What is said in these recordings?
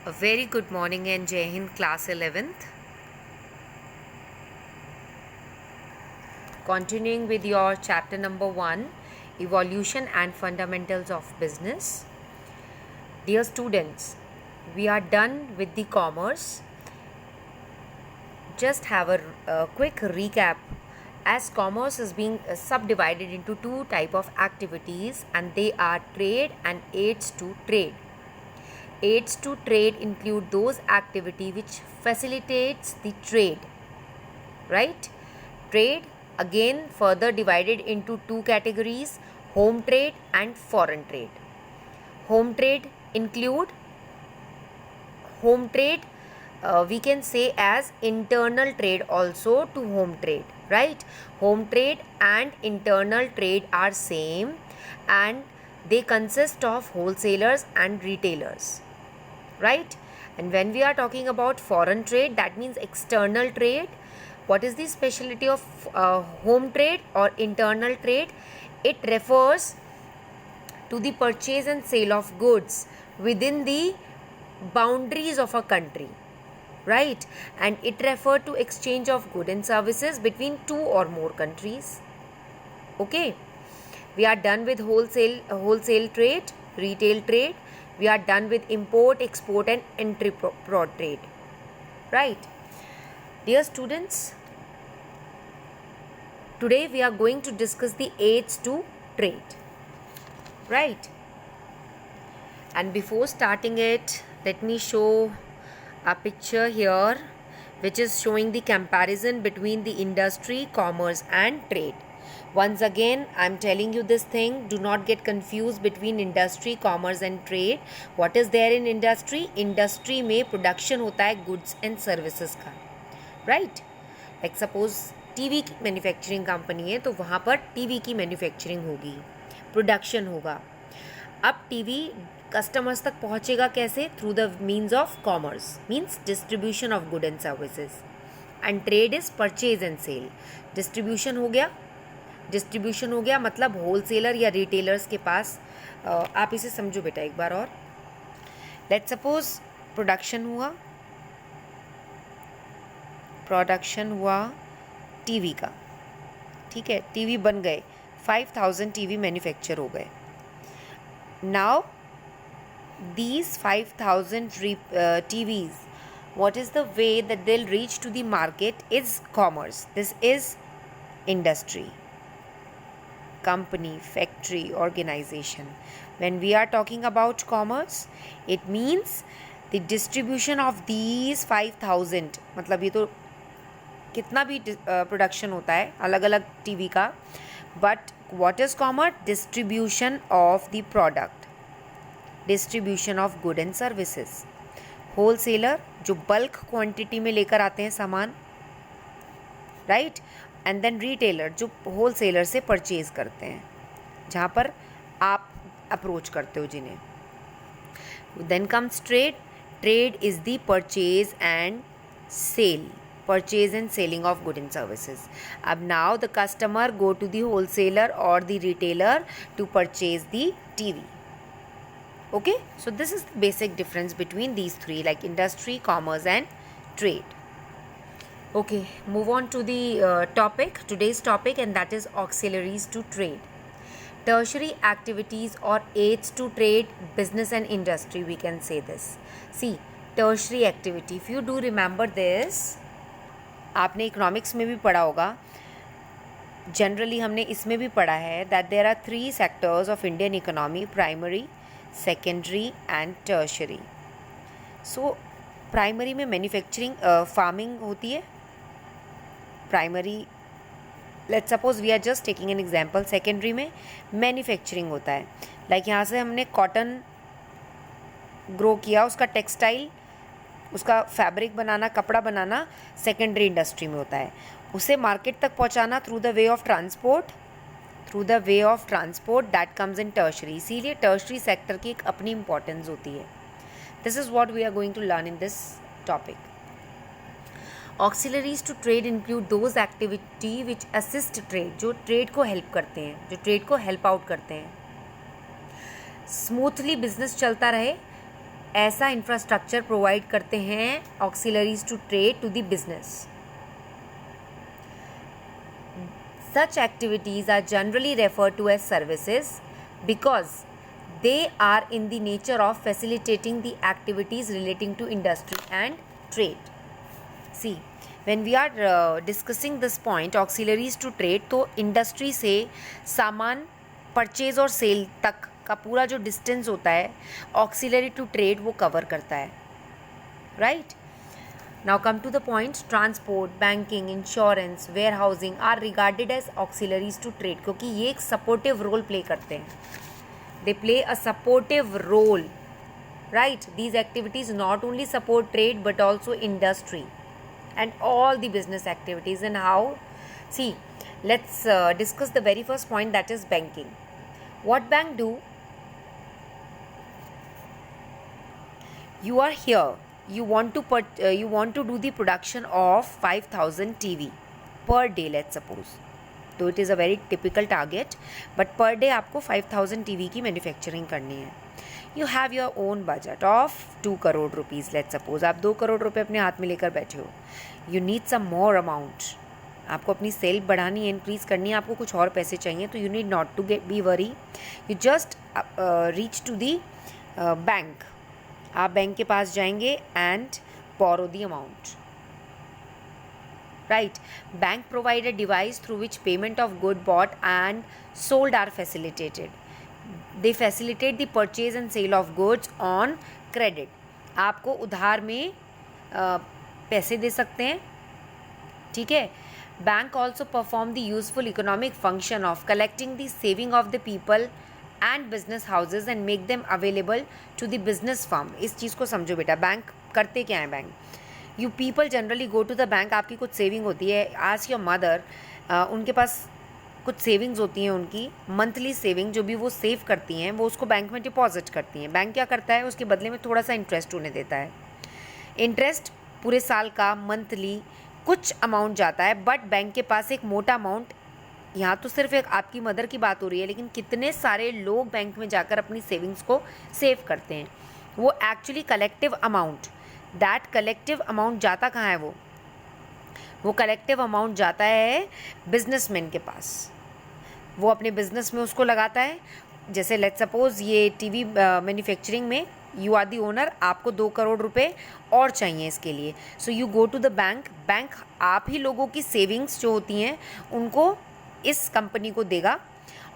A very good morning and Jai Hind class 11th. Continuing with your chapter number 1, Evolution and Fundamentals of Business. Dear students, we are done with the commerce. Just have a quick recap, as commerce is being subdivided into two type of activities, and they are trade and aids to trade. Aids to trade include those activity which facilitates the trade, right? Trade again further divided into two categories: home trade and foreign trade. Home trade include home trade, we can say as internal trade also to home trade, right? Home trade and internal trade are same, and they consist of wholesalers and retailers, right? And when we are talking about foreign trade, that means external trade. What is the specialty of home trade or internal trade? It refers to the purchase and sale of goods within the boundaries of a country, right? And it refers to exchange of goods and services between two or more countries. Okay, we are done with wholesale trade, retail trade. We are done with import, export and intra-prod trade, right? Dear students, today we are going to discuss the aids to trade, right? And before starting it, let me show a picture here which is showing the comparison between the industry, commerce and trade. Once again, I am telling you this thing, do not get confused between industry, commerce and trade. What is there in industry? Industry में production होता है goods and services का, right? Like suppose TV की manufacturing company है तो वहाँ पर TV की मैन्युफैक्चरिंग होगी, प्रोडक्शन होगा. अब टीवी कस्टमर्स तक पहुँचेगा कैसे? Through the means of commerce, means distribution of good and services. And trade is purchase and sale. Distribution हो गया मतलब होलसेलर या रिटेलर्स के पास. आप इसे समझो बेटा एक बार और. लेट्स सपोज प्रोडक्शन हुआ टीवी का, ठीक है, टीवी बन गए, 5000 टीवी मैन्युफैक्चर हो गए. Now these 5000 TVs, what is the way that they'll reach to the market is commerce. This is industry, company, factory, organization. When we are talking about commerce, it means the distribution of these 5000, मतलब ये तो कितना भी production होता है अलग अलग TV का, but what is commerce? Distribution of the product, distribution of good and services. Wholesaler जो बल्क क्वांटिटी में लेकर आते हैं सामान, राइट? एंड देन रिटेलर जो होलसेलर से परचेज करते हैं, जहाँ पर आप अप्रोच करते हो जिन्हें. Then comes trade. Trade is the purchase and sale, purchase and selling of goods and services. Ab now the customer go to the wholesaler or the retailer to purchase the TV. Okay, so this is the basic difference between these three, like industry, commerce and trade. Okay, move on to the today's topic, and that is auxiliaries to trade. Tertiary activities or aids to trade, business and industry, we can say this. See, tertiary activity, if you do remember this, आपने economics में भी पढ़ा होगा, generally हमने इसमें भी पढ़ा है that there are 3 sectors of Indian economy: primary, secondary and tertiary. So primary में मैन्युफैक्चरिंग, फार्मिंग होती है. Primary, let's suppose we are just taking an example. Secondary में मैन्युफैक्चरिंग होता है, लाइक यहाँ से हमने कॉटन ग्रो किया, उसका टेक्सटाइल, उसका फैब्रिक बनाना, कपड़ा बनाना सेकेंडरी इंडस्ट्री में होता है. उसे मार्केट तक पहुंचाना through the way of transport, that comes in tertiary. इसीलिए टर्शरी सेक्टर की एक अपनी इंपॉर्टेंस होती है. This is what we are going to learn in this topic. Auxiliaries to trade include those activity which assist trade, जो trade को help करते हैं, जो ट्रेड को हेल्प आउट करते हैं. स्मूथली बिजनेस चलता रहे, ऐसा इंफ्रास्ट्रक्चर प्रोवाइड करते हैं auxiliaries to trade to the business. Such activities are generally referred to as services because they are in the nature of facilitating the activities relating to industry and trade. See, when we are discussing this point, auxiliaries to trade, तो industry से सामान purchase और sale तक का पूरा जो distance होता है auxiliary to trade वो cover करता है, right? Now come to the point. Transport, banking, insurance, warehousing are regarded as auxiliaries to trade क्योंकि ये एक supportive role play करते हैं. They play a supportive role, right? These activities not only support trade but also industry and all the business activities. And how? See, let's discuss the very first point, that is banking. What bank do? You are here. You want to do the production of 5,000 TV per day, let's suppose. So it is a very typical target, but per day आपको 5,000 TV की manufacturing करनी है. You have your own budget of 2 crore rupees, let's suppose. आप 2 करोड़ रुपए अपने हाथ में लेकर बैठे हो. You need some more amount. आपको अपनी सेल बढ़ानी है, इंक्रीज़ करनी है, आपको कुछ और पैसे चाहिए, तो you need not to be worry. You just reach to the bank. आप बैंक के पास जाएंगे and borrow the amount, right? Bank provide a device through which payment of good bought and sold are facilitated. They facilitate the purchase and sale of goods on credit. आपको उधार में पैसे दे सकते हैं, ठीक है. Bank also perform the useful economic function of collecting the saving of the people and business houses and make them available to the business firm. इस चीज़ को समझो बेटा. बैंक करते क्या है bank? You people generally go to the bank. आपकी कुछ सेविंग होती है. Ask your mother. उनके पास कुछ सेविंग्स होती हैं, उनकी मंथली सेविंग जो भी वो सेव करती हैं वो उसको बैंक में डिपॉजिट करती हैं. बैंक क्या करता है? उसके बदले में थोड़ा सा इंटरेस्ट उन्हें देता है. इंटरेस्ट पूरे साल का मंथली कुछ अमाउंट जाता है, बट बैंक के पास एक मोटा अमाउंट. यहाँ तो सिर्फ एक आपकी मदर की बात हो रही है, लेकिन कितने सारे लोग बैंक में जाकर अपनी सेविंग्स को सेव करते हैं. वो actually collective amount, that collective amount जाता कहाँ है? वो कलेक्टिव अमाउंट जाता है बिजनेसमैन के पास. वो अपने बिजनेस में उसको लगाता है. जैसे लेट्स सपोज ये टीवी मैन्युफैक्चरिंग में यू आर दी ओनर, आपको 2 करोड़ रुपए और चाहिए इसके लिए. So you go to the bank. Bank आप ही लोगों की सेविंग्स जो होती हैं उनको इस कंपनी को देगा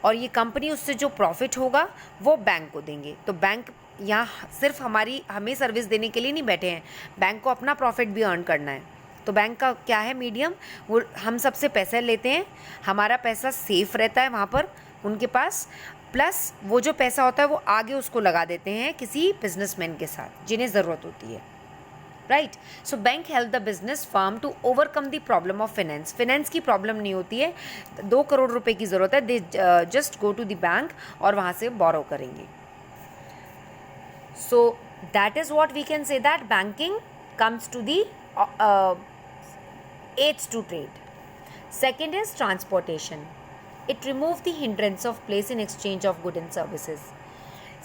और ये कंपनी उससे जो प्रॉफिट होगा वो बैंक को देंगे. तो बैंक यहाँ सिर्फ हमें सर्विस देने के लिए नहीं बैठे हैं, बैंक को अपना प्रॉफिट भी अर्न करना है. तो बैंक का क्या है मीडियम? वो हम सबसे पैसे लेते हैं, हमारा पैसा सेफ रहता है वहाँ पर उनके पास, प्लस वो जो पैसा होता है वो आगे उसको लगा देते हैं किसी बिजनेसमैन के साथ जिन्हें ज़रूरत होती है, right. So bank help the business firm to overcome the problem of finance. Finance की प्रॉब्लम नहीं होती है, 2 करोड़ रुपए की ज़रूरत है, they just go to the bank और वहाँ से बोरो करेंगे. So that is what we can say that banking comes to the aids to trade. Second is transportation. It removes the hindrance of place in exchange of goods and services.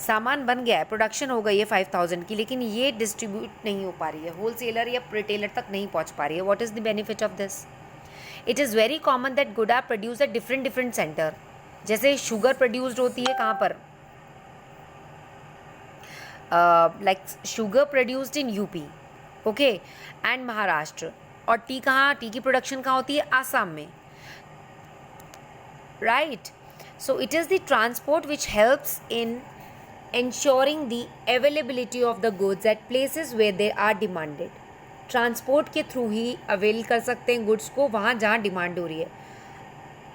सामान बन गया है, production हो गई है 5,000 की, लेकिन ये डिस्ट्रीब्यूट नहीं हो पा रही है, होलसेलर या रिटेलर तक नहीं पहुंच पा रही है. What is the benefit of this? It is very common that good are produce at different center. जैसे शुगर प्रोड्यूस्ड होती है कहाँ पर? Like sugar produced in UP, okay, and Maharashtra. और टी कहाँ? टी की प्रोडक्शन कहाँ होती है? आसाम में, right. So it is the transport which helps in ensuring the availability of the goods at places where they are demanded. Transport के through ही avail कर सकते हैं गुड्स को वहाँ जहाँ डिमांड हो रही है.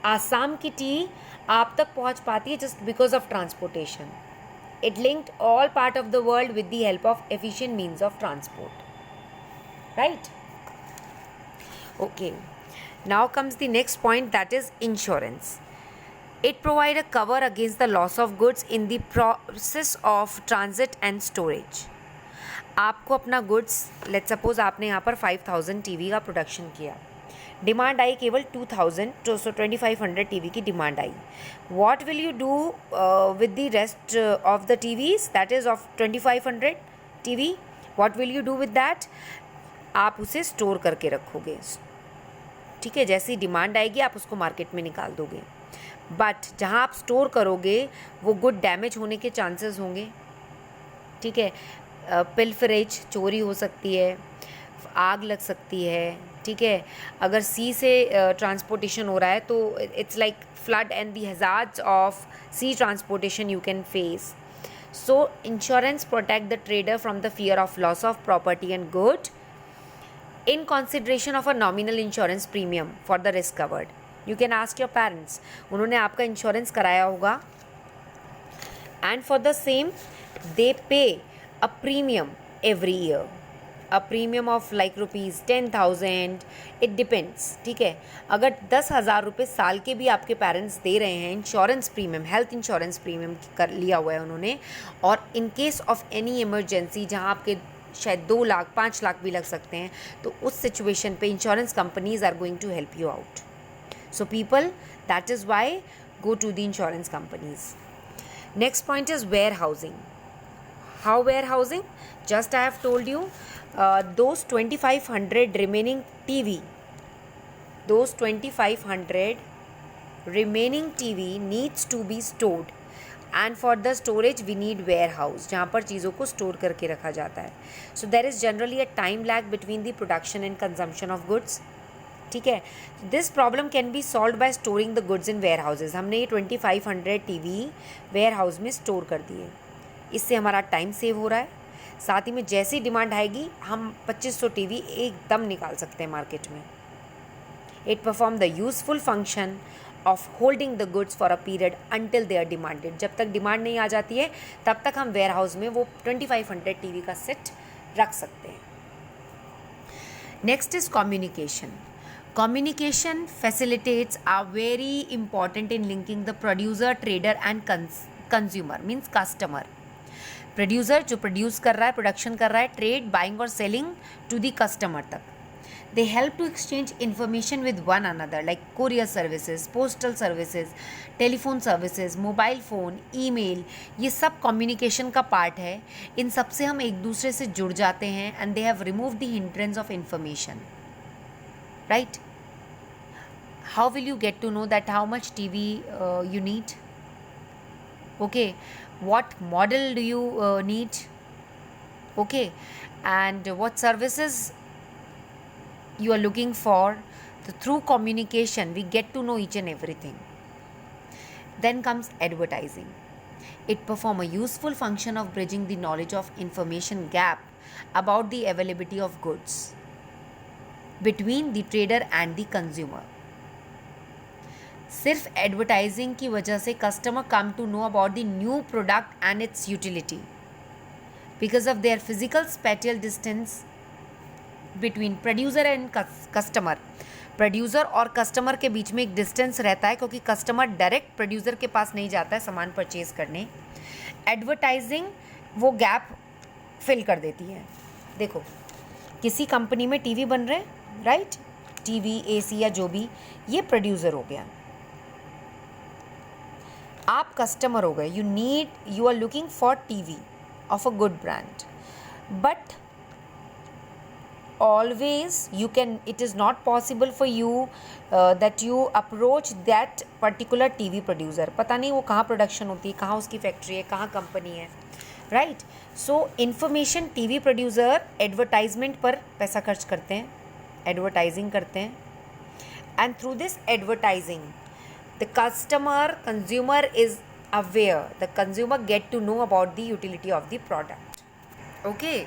आसाम की टी आप तक पहुँच पाती है just because of transportation. It linked all part of the world with the help of efficient means of transport, right. Okay, now comes the next point, that is insurance. It provide a cover against the loss of goods in the process of transit and storage. आपको अपना goods, let's suppose आपने यहाँ पर 5,000 TV का production किया, demand आई केवल 2,000, तो 2,500 TV की demand I. What will you do with the rest of the TVs that is of 2,500 TV, what will you do with that? आप उसे स्टोर करके रखोगे, ठीक है, जैसी डिमांड आएगी आप उसको मार्केट में निकाल दोगे। बट जहाँ आप स्टोर करोगे वो गुड डैमेज होने के चांसेस होंगे, ठीक है, पिल्फरेज, चोरी हो सकती है, आग लग सकती है, ठीक है, अगर सी से ट्रांसपोर्टेशन हो रहा है तो it's like flood and the hazards of sea transportation you can face. So insurance protect the trader from the fear of loss of property and good in consideration of a nominal insurance premium for the risk covered. You can ask your parents, उन्होंने आपका insurance कराया होगा, and for the same they pay a premium every year, a premium of like rupees 10,000, it depends, ठीक है. अगर 10,000 रुपये साल के भी आपके पेरेंट्स दे रहे हैं insurance premium, health insurance premium कर लिया हुआ है उन्होंने, और in case of any emergency जहाँ आपके शायद 2 लाख 5 लाख भी लग सकते हैं, तो उस सिचुएशन पे insurance companies are going to help you out. So people, that is why go to the insurance companies. Next point is warehousing. How warehousing? Just I have told you, those 2,500 remaining TV, those 2,500 remaining TV needs to be stored, and for the storage we need warehouse जहाँ पर चीज़ों को store करके रखा जाता है. So there is generally a time lag between the production and consumption of goods. ठीक है, this problem can be solve by storing the goods in warehouses. हमने ये 2,500 टीवी वेयर हाउस में स्टोर कर दिए, इससे हमारा टाइम सेव हो रहा है, साथ ही में जैसी डिमांड आएगी हम 2,500 टीवी एकदम निकाल सकते हैं मार्केट में. It perform the useful function of holding the goods for a period until they are demanded. जब तक डिमांड नहीं आ जाती है तब तक हम वेयर हाउस में वो 2,500 टीवी का सेट रख सकते हैं. Next is communication. Communication facilitates are very important in linking the producer, trader and consumer, means customer. Producer जो produce कर रहा है, production कर रहा है, trade buying और selling to the customer तक. They help to exchange information with one another like courier services, postal services, telephone services, mobile phone, email. ये सब communication का part है. इन सब से हम एक दूसरे से जुड़ जाते हैं and they have removed the hindrance of information. Right? How will you get to know that how much TV you need? Okay, what model do you need? Okay, and what services you are looking for. So through communication we get to know each and everything. Then comes advertising. It perform a useful function of bridging the knowledge of information gap about the availability of goods between the trader and the consumer. सिर्फ advertising की वजह से customer come to know about the new product and its utility because of their physical spatial distance between producer and customer. Producer और customer के बीच में एक distance रहता है क्योंकि कस्टमर डायरेक्ट प्रोड्यूसर के पास नहीं जाता है सामान परचेज करने. एडवर्टाइजिंग वो गैप फिल कर देती है. देखो, किसी कंपनी में टीवी बन रहे हैं, राइट, टीवी, एसी या जो भी, ये प्रोड्यूसर हो गया, आप कस्टमर हो गए. You are looking for TV of a good brand, but always it is not possible for you that you approach that particular TV producer. पता नहीं वो कहाँ प्रोडक्शन होती है, कहाँ उसकी फैक्ट्री है, कहाँ कंपनी है, right. So information TV producer advertisement पर पैसा खर्च करते हैं, एडवर्टाइजिंग करते हैं, and through this advertising the consumer is aware, the consumer get to know about the utility of the product. Okay.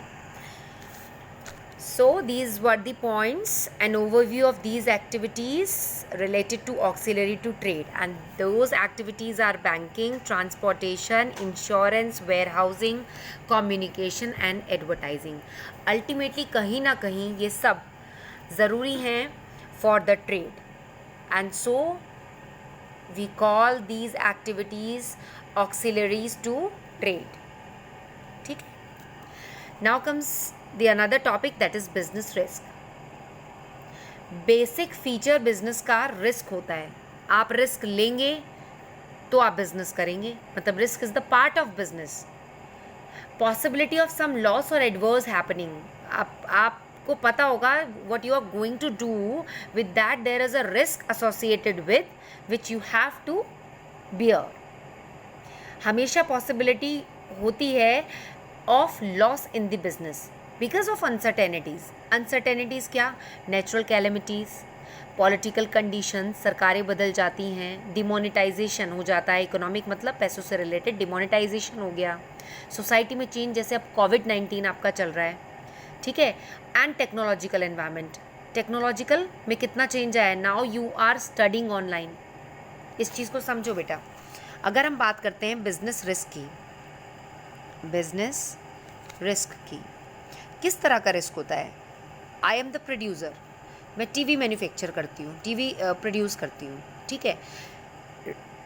So these were the points, an overview of these activities related to auxiliary to trade, and those activities are banking, transportation, insurance, warehousing, communication and advertising. Ultimately कहीं ना कहीं ये सब ज़रूरी हैं for the trade, and so we call these activities auxiliaries to trade. ठीक है. Now comes the another topic, that is business risk. Basic feature business का रिस्क होता है. आप रिस्क लेंगे तो आप बिजनेस करेंगे, मतलब risk is the part of business. Possibility of some loss और एडवर्स हैपनिंग, आपको पता होगा what you are going to do with that, there is a risk associated with which you have to bear. हमेशा possibility होती है of loss in the business because of uncertainties. Uncertainties क्या? Natural calamities, political condition, सरकारें बदल जाती हैं, demonetisation हो जाता है. इकोनॉमिक मतलब पैसों से रिलेटेड, डिमोनेटाइजेशन हो गया. सोसाइटी में चेंज, जैसे अब कोविड-19 आपका चल रहा है, ठीक है. एंड टेक्नोलॉजिकल एनवायरनमेंट, टेक्नोलॉजिकल में कितना चेंज आया. Now you are studying online. इस चीज़ को समझो बेटा. अगर हम बात करते हैं बिजनेस रिस्क की, बिजनेस रिस्क की, किस तरह का रिस्क होता है. आई एम द प्रोड्यूसर, मैं टीवी मैन्युफैक्चर करती हूँ, टीवी प्रोड्यूस करती हूँ, ठीक है.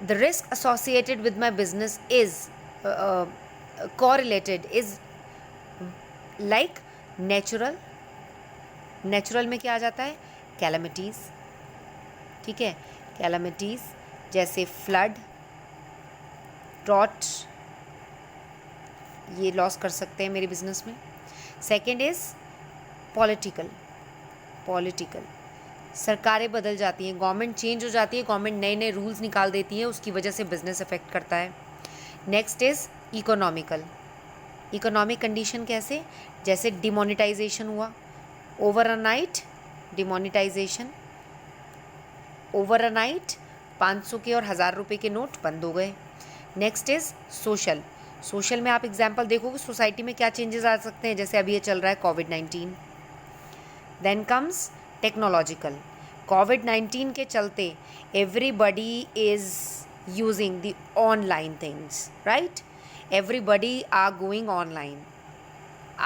The risk associated with my business is correlated, is like natural. Natural में क्या आ जाता है? कैलामिटीज़, ठीक है. कैलामिटीज़ जैसे फ्लड, ड्रॉट, ये लॉस कर सकते हैं मेरे बिजनेस में. Second is political. पॉलिटिकल, सरकारें बदल जाती हैं, गवर्नमेंट चेंज हो जाती है, गवर्नमेंट नए नए रूल्स निकाल देती है, उसकी वजह से बिजनेस अफेक्ट करता है. Next is economical. Economic condition कैसे? जैसे डिमोनेटाइजेशन हुआ, over a night demonetisation, over a night 500 के और 1000 रुपये के नोट बंद हो गए. Next is social. सोशल में आप एग्जाम्पल देखोगे सोसाइटी में क्या चेंजेस आ सकते हैं, जैसे अभी ये चल रहा है COVID. Then comes technological. COVID के चलते everybody is using the online things, right. Everybody are going online.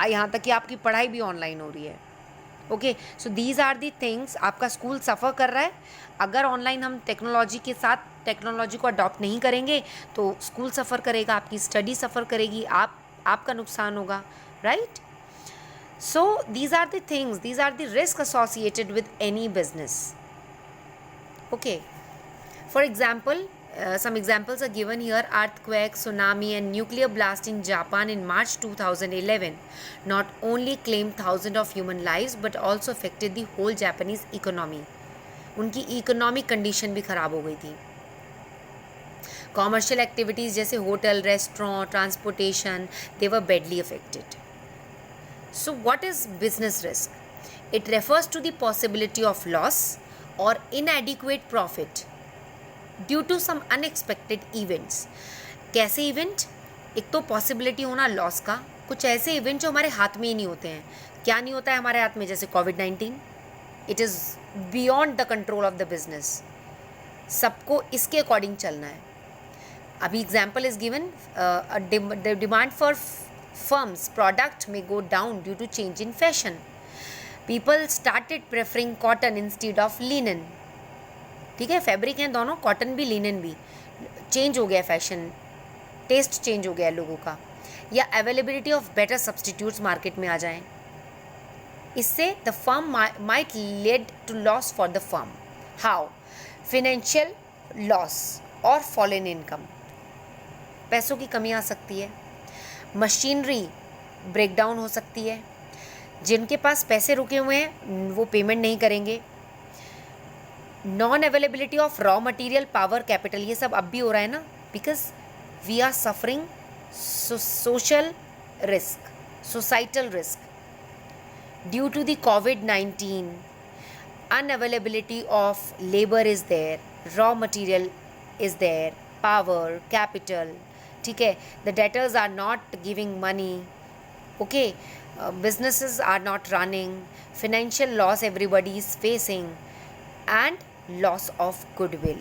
यहाँ तक कि आपकी पढ़ाई भी ऑनलाइन हो रही है. Okay, so these are the things. आपका स्कूल सफ़र कर रहा है. अगर ऑनलाइन हम टेक्नोलॉजी के साथ टेक्नोलॉजी को अडॉप्ट नहीं करेंगे तो स्कूल सफ़र करेगा, आपकी स्टडी सफ़र करेगी, आपका नुकसान होगा, right. So these are the things, these are the risks associated with any business. Okay, for example, some examples are given here. Earthquake, tsunami and nuclear blast in Japan in March 2011 not only claimed thousands of human lives but also affected the whole Japanese economy. उनकी economic condition भी ख़राब हो गई थी. Commercial activities जैसे hotel, restaurant, transportation, they were badly affected. So what is business risk? It refers to the possibility of loss or inadequate profit due to some unexpected events. कैसे event? एक तो possibility होना loss का, कुछ ऐसे event जो हमारे हाथ में ही नहीं होते हैं. क्या नहीं होता है हमारे हाथ में? जैसे COVID, it is beyond the control of the business. सबको इसके अकॉर्डिंग चलना है. अभी example is given, the demand for firms product may go down due to change in fashion. People started preferring cotton instead of linen. ठीक है, fabric हैं दोनों, cotton भी लिनन भी. चेंज हो गया फैशन, टेस्ट चेंज हो गया लोगों का. या availability of better substitutes market में आ जाएं, इससे the firm might lead to loss for the firm. How? Financial loss और फॉल इन इनकम, पैसों की कमी आ सकती है. मशीनरी ब्रेकडाउन हो सकती है. जिनके पास पैसे रुके हुए हैं वो पेमेंट नहीं करेंगे. Non availability of raw material, power, capital, ये सब अब भी हो रहा है ना, because we are suffering social risk, societal risk due to the कोविड-19. Unavailability of labour is there, raw material is there, power, capital, ठीक है. The debtors are not giving money. Okay, businesses are not running. Financial loss everybody is facing and loss of goodwill.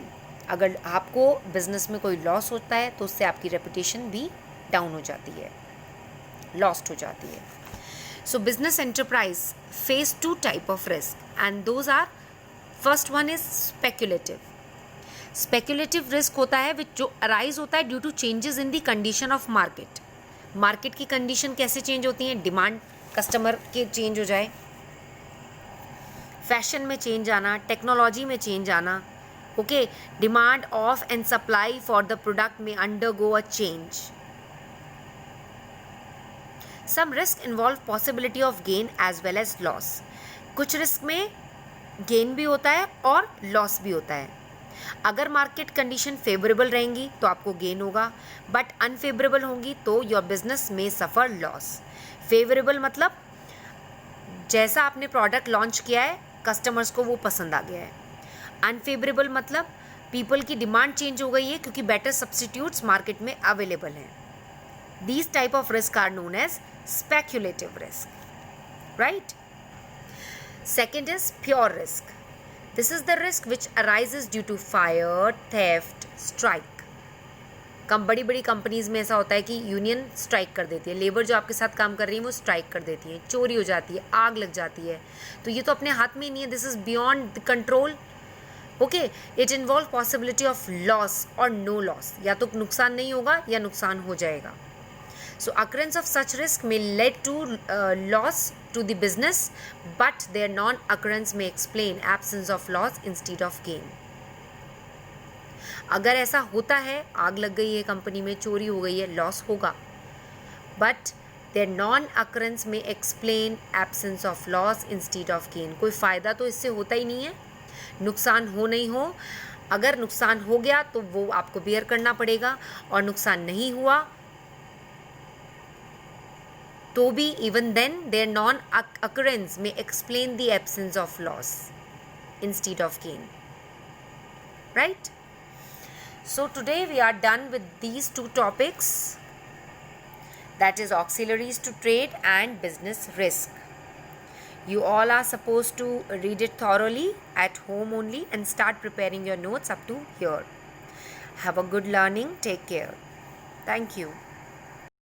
अगर आपको business में कोई loss होता है तो उससे आपकी रेपुटेशन भी डाउन हो जाती है, लॉस्ट हो जाती है. So business enterprise face 2 type of risk and those are, first one is speculative. Speculative risk होता है विच जो अराइज होता है due to changes in the condition of market. Market की कंडीशन कैसे चेंज होती हैं? डिमांड कस्टमर के चेंज हो जाए, फैशन में चेंज आना, टेक्नोलॉजी में चेंज आना. Okay, demand of and supply for the product may undergo a change. Some risk involve possibility of gain as well as loss. कुछ रिस्क में गेन भी होता है और लॉस भी होता है. अगर मार्केट कंडीशन फेवरेबल रहेंगी तो आपको गेन होगा, बट अनफेवरेबल होंगी तो योर बिजनेस में सफ़र लॉस. फेवरेबल मतलब जैसा आपने प्रोडक्ट लॉन्च किया है कस्टमर्स को वो पसंद आ गया है. अनफेवरेबल मतलब पीपल की डिमांड चेंज हो गई है क्योंकि बेटर सब्सटीट्यूट्स मार्केट में अवेलेबल हैं. These type of risk are known as speculative risk, right? Second is pure risk. This is the risk which arises due to fire, theft, strike. बड़ी बड़ी companies में ऐसा होता है कि यूनियन स्ट्राइक कर देती है, लेबर जो आपके साथ काम कर रही है वो स्ट्राइक कर देती है, चोरी हो जाती है, आग लग जाती है. तो ये तो अपने हाथ में ही नहीं है. This is beyond the control. Okay, it involve possibility of loss और नो लॉस. या तो नुकसान नहीं होगा या नुकसान हो जाएगा. So occurrence of such risk may lead to loss to the business, but their non-occurrence may explain absence of loss instead of gain. अगर ऐसा होता है, आग लग गई है कंपनी में, चोरी हो गई है, लॉस होगा, but their non-occurrence may explain absence of loss instead of gain. कोई फ़ायदा तो इससे होता ही नहीं है, नुकसान हो नहीं हो. अगर नुकसान हो गया तो वो आपको बेयर करना पड़ेगा, और नुकसान नहीं हुआ तो भी even then their non-occurrence may explain the absence of loss instead of gain, right? So today we are done with these two topics, that is auxiliaries to trade and business risk. You all are supposed to read it thoroughly at home only and start preparing your notes up to here. Have a good learning. Take care. Thank you.